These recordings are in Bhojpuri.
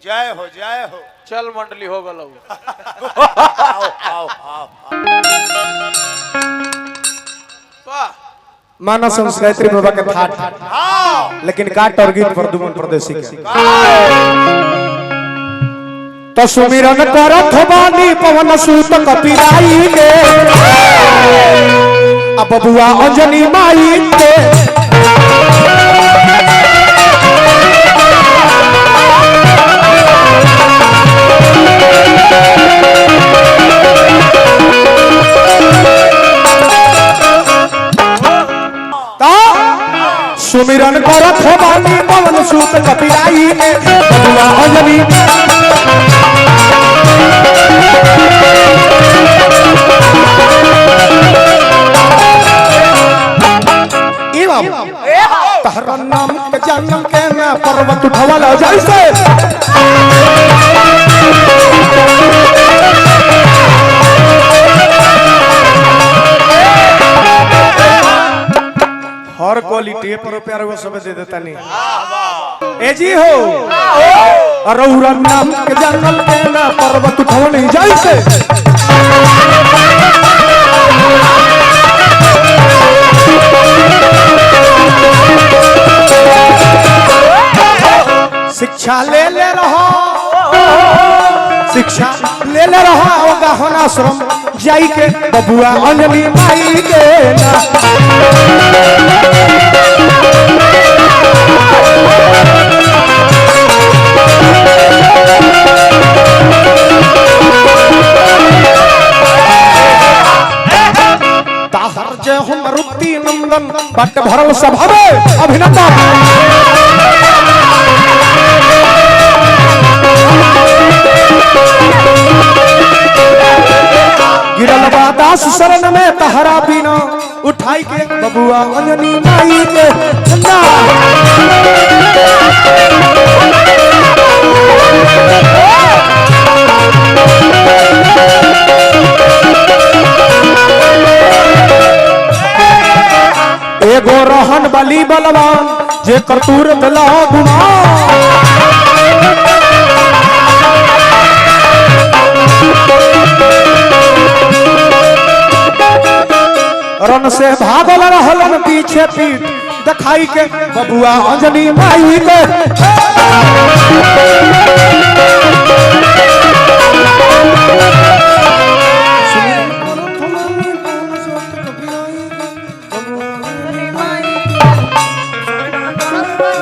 जय हो जय हो। चल मंडली हो गल माना संस्कृति बाबा के ठाठ लेकिन काट और गीत प्रदुमन प्रदेशी के तो सुमिरन करत बानी पवन सूत कपिराई के अब बबुआ अंजनी माई के सुमिरन करत बानी पवन सूत कपिराई के बबुआ अंजनी तहरा नाम के जन्म के मैं पर्वत उठवाला जैसे हर क्वालिटी पर प्यार वो सब दे देता नहीं ए जी हो रौरा नाम के जन्म के मैं पर्वत उठवानी जैसे शिक्षा ले रहो शिक्षा ले रहो गहन आश्रम जाई के बबुआ अंजनी माई के ना ताहर जय हो मारुति नंदन बट भरल सभावे अभिनंदन गिरल दास शरण में तहरा बिना उठाई के बबुआ अंजनी माई के ना एगो रहन बली बलवान जे करतूर दला गुना रन से भागल रहलन पीछे पीठ दिखाई के बबुआ अंजनी माई के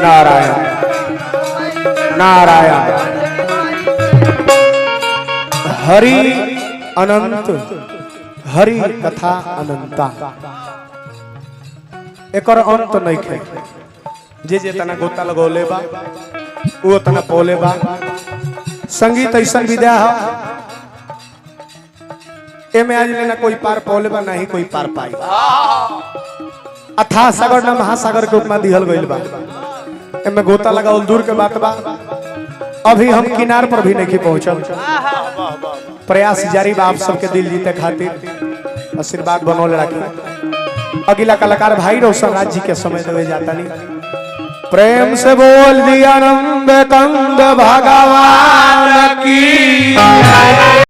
नारायण नारायण हरि अनंत हरि कथा अनंता एकर अंत नहीं खे जे जे तना गोता लगौले बा वो तना पौले बा संगीत ऐसा विद्या है एमे आज लेना कोई पार पौले बा नहीं कोई पार पाई अथाह सागर ना महासागर के उपमा दिहल गइल बा एमे गोता लगाओ दूर के बात बा अभी हम किनार पर भी नहीं पहुंचल प्रयास जारी बा आप सबके दिल जीते खातिर आशीर्वाद बनौले राखी अगला कलाकार भाई रोशन राज जी के समय देवे जाता नहीं प्रेम से बोल दिया आनंद कंद भगवान की।